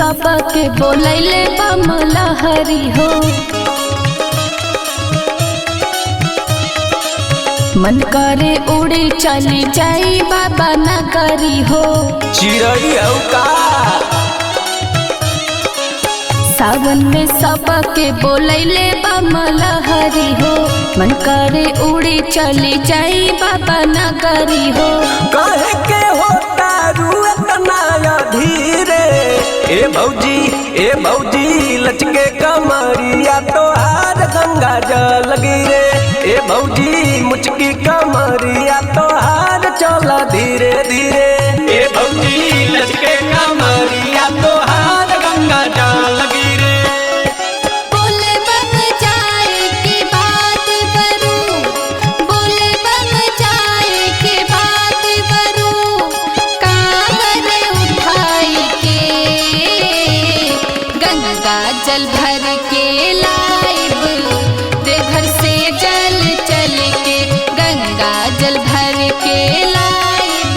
सबके बोलैले बम लहरी हो। मन करे उड़ी चली जाई बाबा नगरी हो। चिड़ैया का सावन में सबके बोलैले बम लहरी हो। मन करे उड़ी चली जाई बाबा नगरी हो। कहे के होता रुतना धीरे ए भौजी लचके कमरिया तोहार गंगा जल गिरे। ए भौजी मुचकी कमरिया तोहार चला धीरे धीरे। ए भौजी लचके कमरिया तोहार गंगा जल गिरे। बोले बम जाए के बात करूं, बोले बम जाए के बात करूं, कांवर उठाई के गंगा जल भर के लाइब, देवघर से जल चल के गंगा जल भर के लाइब,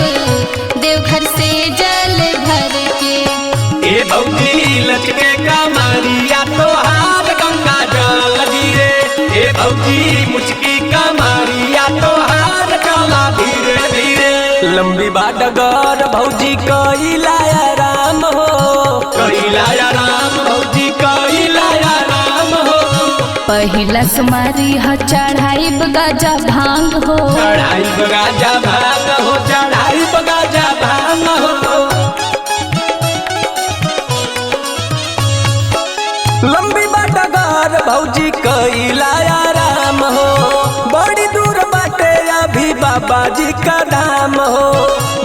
देवघर से जल भर के। ए भौजी लचके कमरिया तोहार गंगा जल गिरे। ए भौजी मुचकी कमरिया तोहार चला धीरे धीरे। लंबी बाडगर भौजी कइला राम हो, कइला राम भौजी कइला राम हो। पहिला सुमारी ह चढ़ाई गाजा भांग हो। चढ़ाई गाजा भांग हो, चढ़ाई गाजा भांग हो। लंबी बाटगार भौजी कइला राम हो। बड़ी दूर बाटे अभी बाबा जी का धाम हो।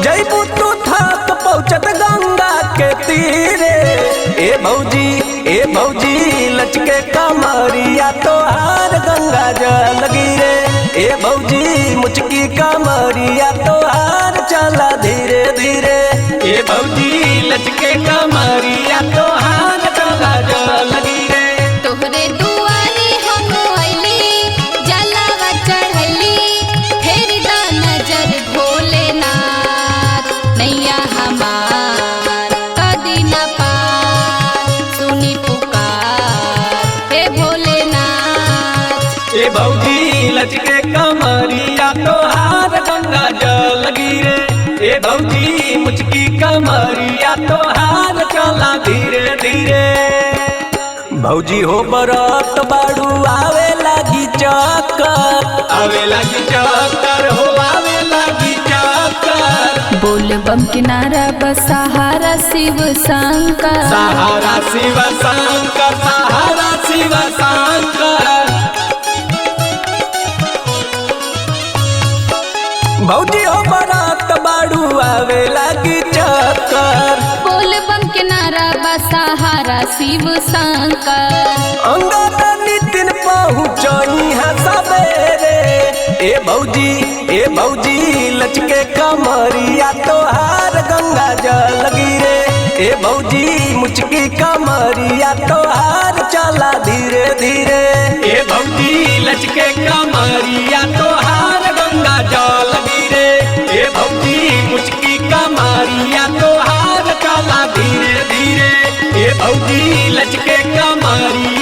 जैबू तू थक पहुँचत गंगा के तीरे। ए भौजी लचके कमरिया तोहार गंगा जल गिरे। ए भौजी मुचकी कमरिया तोहार चला धीरे धीरे। ए भौजी लचके कमरिया तोहार चला जल गिरे। तोहरे दुआरी हम अइली, जलावा चढ़ैली, फेर दा नजर भोलेनाथ, नैया हमार कदी न पार, सुनी पुकार हे भोलेनाथ। ए भौजी लचके कमरिया तोहार गंगा जल गिरे। ए भौजी मुचकी कमरिया तोहार चला धीरे धीरे। भौजी हो बरत बाड़ू आवे लागी चक्कर, आवे लागी चक्कर हो, आवे लागी चक्कर। बोल बम किनारा बसहारा शिव शंकर, सहारा शिव शंकर, सहारा शिव शंकर। भौजी हो बरत बाड़ू आवे लागी चक्कर। बोल बम किनारा बसहारा शिव शंकर। अंगना नितिन पहुँचई है सवेरे। ए भौजी लचके कमरिया तोहार गंगा जल गिरे। ए भौजी मुचकी कमरिया तोहार चला धीरे धीरे। ए भौजी लचके कमरिया तोहार गंगा जल गिरे। ए भौजी मुचकी कमरिया तोहार चला धीरे धीरे। ए भौजी लचके कमरिया